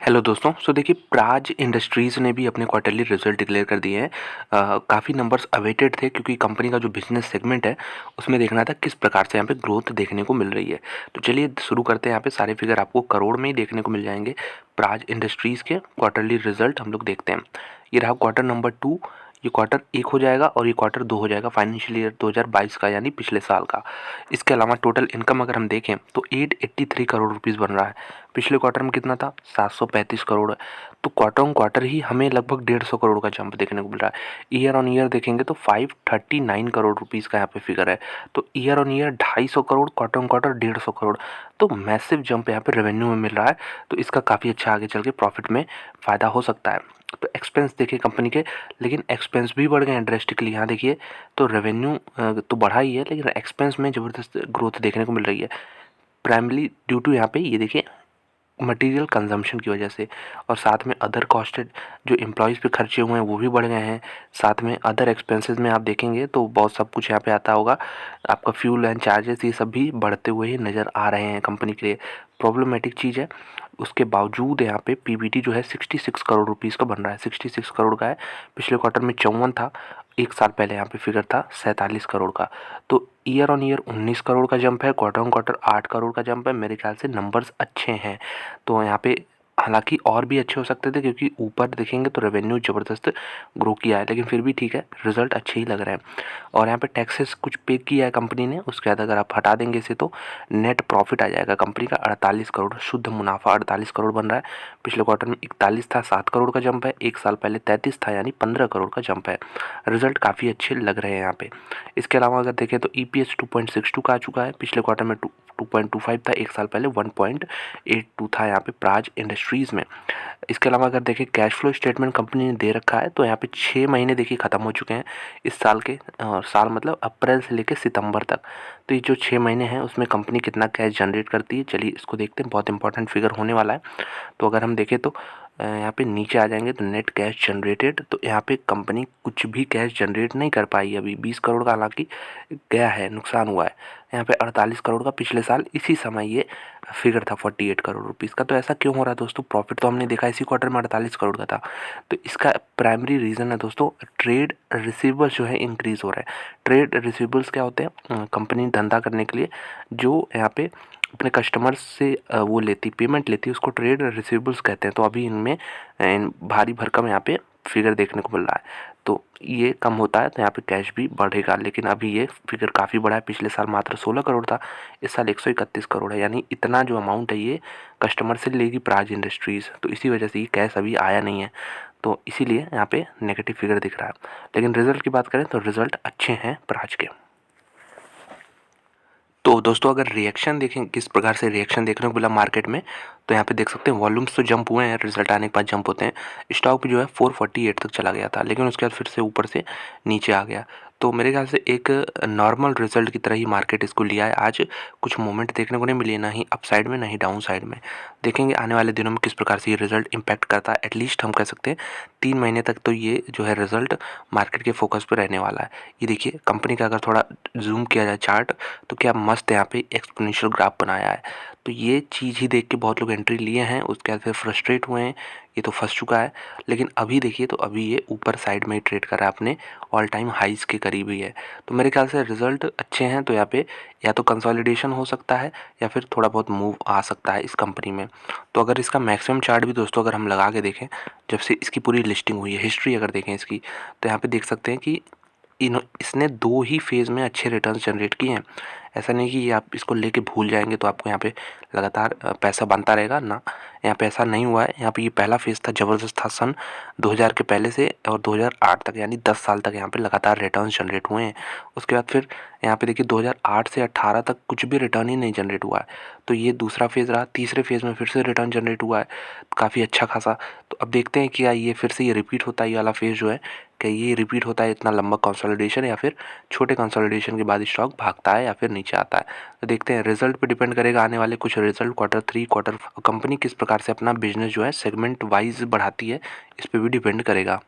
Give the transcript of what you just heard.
Hello दोस्तों। देखिए, Praj industries ने भी अपने क्वार्टरली रिजल्ट डिक्लेयर कर दिए हैं। काफ़ी नंबर्स अवेटेड थे क्योंकि कंपनी का जो बिजनेस सेगमेंट है उसमें देखना था किस प्रकार से यहाँ पे ग्रोथ देखने को मिल रही है। तो चलिए शुरू करते हैं। यहाँ पे सारे फिगर आपको करोड़ में ही देखने को मिल जाएंगे। प्राज इंडस्ट्रीज़ के क्वार्टरली रिजल्ट हम लोग देखते हैं। ये रहा क्वार्टर नंबर 2। ये क्वार्टर 1 हो जाएगा और ये क्वार्टर 2 हो जाएगा फाइनेंशियल ईयर 2022 का, यानी पिछले साल का। इसके अलावा टोटल इनकम अगर हम देखें तो 883 करोड़ रुपीज़ बन रहा है। पिछले क्वार्टर में कितना था? 735 करोड़। तो क्वार्टर ऑन क्वार्टर ही हमें लगभग 150 करोड़ का जंप देखने को मिल रहा है। ईयर ऑन ईयर देखेंगे तो 539 करोड़ रुपीज़ का यहाँ पे फिगर है। तो year on year 250 crore, quarter on quarter 150 crore. तो मैसिव जंप यहाँ पे रेवेन्यू में मिल रहा है। तो इसका काफ़ी अच्छा आगे चल के प्रॉफिट में फ़ायदा हो सकता है। तो एक्सपेंस देखिए कंपनी के, लेकिन एक्सपेंस भी बढ़ गए हैं ड्रेस्टिकली। यहाँ देखिए तो रेवेन्यू तो बढ़ा ही है, लेकिन एक्सपेंस में ज़बरदस्त ग्रोथ देखने को मिल रही है। प्राइमली ड्यू टू यहाँ पे ये देखिए मटेरियल कंजम्पशन की वजह से, और साथ में अदर कॉस्टेड जो एम्प्लॉयज़ पे खर्चे हुए हैं वो भी बढ़ गए हैं। साथ में अदर एक्सपेंसेस में आप देखेंगे तो बहुत सब कुछ यहाँ पे आता होगा। आपका फ्यूल एंड चार्जेस ये सब भी बढ़ते हुए ही नज़र आ रहे हैं कंपनी के लिए। प्रॉब्लमेटिक चीज़ है। उसके बावजूद यहाँ पे पीबीटी जो है 66 करोड़ रुपीज़ का बन रहा है। 66 करोड़ का है। पिछले क्वार्टर में 54 था। एक साल पहले यहाँ पे फिगर था 47 करोड़ का। तो ईयर ऑन ईयर 19 करोड़ का जंप है। क्वार्टर ऑन क्वार्टर 8 करोड़ का जंप है। मेरे ख्याल से नंबर्स अच्छे हैं। तो यहाँ पे हालांकि और भी अच्छे हो सकते थे क्योंकि ऊपर देखेंगे तो रेवेन्यू ज़बरदस्त ग्रो किया है, लेकिन फिर भी ठीक है, रिजल्ट अच्छे ही लग रहे हैं। और यहाँ पे टैक्सेस कुछ पे किया है कंपनी ने, उसके बाद अगर आप हटा देंगे इसे तो नेट प्रॉफिट आ जाएगा कंपनी का 48 करोड़। शुद्ध मुनाफा 48 करोड़ बन रहा है। पिछले क्वार्टर में 41 था, 7 करोड़ का जंप है। एक साल पहले 33 था, यानी 15 करोड़ का जंप है। रिजल्ट काफ़ी अच्छे लग रहे हैं यहाँ पे। इसके अलावा अगर देखें तो EPS 2.62 का आ चुका है। पिछले क्वार्टर में 2.25 था। एक साल पहले 1.82 था यहाँ पे प्राज इंडस्ट्रीज़ में। इसके अलावा अगर देखें कैश फ्लो स्टेटमेंट कंपनी ने दे रखा है, तो यहाँ पे 6 महीने देखिए ख़त्म हो चुके हैं इस साल के। साल मतलब अप्रैल से लेकर सितंबर तक। तो ये जो 6 महीने हैं उसमें कंपनी कितना कैश जनरेट करती है, चलिए इसको देखते हैं। बहुत इंपॉर्टेंट फिगर होने वाला है। तो अगर हम देखें तो यहाँ पे नीचे आ जाएंगे तो नेट कैश जनरेटेड, तो यहाँ पे कंपनी कुछ भी कैश जनरेट नहीं कर पाई अभी। 20 करोड़ का हालांकि गया है, नुकसान हुआ है। यहाँ पे 48 करोड़ का पिछले साल इसी समय ये फिगर था 48 करोड़ रुपीज़ का। तो ऐसा क्यों हो रहा है दोस्तों? प्रॉफिट तो हमने देखा इसी क्वार्टर में 48 करोड़ का था। तो इसका प्राइमरी रीज़न है दोस्तों, ट्रेड रिसीवेबल्स जो है इंक्रीज़ हो रहा है। ट्रेड रिसीवेबल्स क्या होते हैं? कंपनी धंधा करने के लिए जो यहाँ पे अपने कस्टमर्स से वो लेती, पेमेंट लेती है, उसको ट्रेड रिसीवेबल्स कहते हैं। तो अभी इनमें भारी भरकम यहाँ पे फिगर देखने को मिल रहा है। तो ये कम होता है तो यहाँ पे कैश भी बढ़ेगा, लेकिन अभी ये फिगर काफ़ी बड़ा है। पिछले साल मात्र 16 करोड़ था, इस साल 131 करोड़ है। यानी इतना जो अमाउंट है ये कस्टमर से लेगी प्राज इंडस्ट्रीज़, तो इसी वजह से ये कैश अभी आया नहीं है। तो इसीलिए यहाँ पे नेगेटिव फिगर दिख रहा है। लेकिन रिजल्ट की बात करें तो रिजल्ट अच्छे हैं प्राज के। तो दोस्तों अगर रिएक्शन देखें, किस प्रकार से रिएक्शन देखने को मिला मार्केट में, तो यहाँ पे देख सकते हैं वॉल्यूम्स तो जंप हुए हैं, रिजल्ट आने के बाद जंप होते हैं। स्टॉक भी जो है 448 तक चला गया था, लेकिन उसके बाद फिर से ऊपर से नीचे आ गया। तो मेरे ख्याल से एक नॉर्मल रिजल्ट की तरह ही मार्केट इसको लिया है। आज कुछ मूवमेंट देखने को नहीं मिली, ना ही अप साइड में ना ही डाउन साइड में। देखेंगे आने वाले दिनों में किस प्रकार से ये रिजल्ट इम्पैक्ट करता है। एटलीस्ट हम कह सकते हैं 3 महीने तक तो ये जो है रिजल्ट मार्केट के फोकस पर रहने वाला है। ये देखिए कंपनी का अगर थोड़ा जूम किया जाए चार्ट, तो क्या मस्त यहाँ पे एक्सपोनेंशियल ग्राफ बनाया है। तो ये चीज़ ही देख के बहुत लोग एंट्री लिए हैं, उसके बाद फिर फ्रस्ट्रेट हुए हैं, ये तो फंस चुका है। लेकिन अभी देखिए तो अभी ये ऊपर साइड में ही ट्रेड कर रहा है, अपने ऑल टाइम हाइज के करीब ही है। तो मेरे ख्याल से रिजल्ट अच्छे हैं, तो यहाँ पे या तो कंसोलिडेशन हो सकता है या फिर थोड़ा बहुत मूव आ सकता है इस कंपनी में। तो अगर इसका मैक्सिमम चार्ट भी दोस्तों अगर हम लगा के देखें, जब से इसकी पूरी लिस्टिंग हुई है, हिस्ट्री अगर देखें इसकी, तो यहाँ पे देख सकते हैं कि इसने 2 ही फेज़ में अच्छे रिटर्न्स जनरेट किए हैं। ऐसा नहीं कि आप इसको लेके भूल जाएंगे तो आपको यहाँ पे लगातार पैसा बनता रहेगा ना। यहाँ पे ऐसा नहीं हुआ है। यहाँ पे ये पहला फेज़ था, ज़बरदस्त था। सन 2000 के पहले से और 2008 तक, यानी 10 साल तक यहाँ पे लगातार रिटर्न्स जनरेट हुए हैं। उसके बाद फिर यहाँ पे देखिए 2008 से 18 तक कुछ भी रिटर्न ही नहीं जनरेट हुआ है। तो ये दूसरा फेज़ रहा। तीसरे फेज़ में फिर से रिटर्न जनरेट हुआ है काफ़ी अच्छा खासा। तो अब देखते हैं कि क्या ये फिर से ये रिपीट होता है, ये वाला फेज़ जो है, क्या ये रिपीट होता है इतना लंबा कंसोलिडेशन, या फिर छोटे कंसोलिडेशन के बाद स्टॉक भागता है या फिर नीचे आता है। तो देखते हैं, रिजल्ट पे डिपेंड करेगा आने वाले कुछ रिजल्ट। क्वार्टर 3 क्वार्टर कंपनी किस प्रकार से अपना बिजनेस जो है सेगमेंट वाइज बढ़ाती है, इस पे भी डिपेंड करेगा।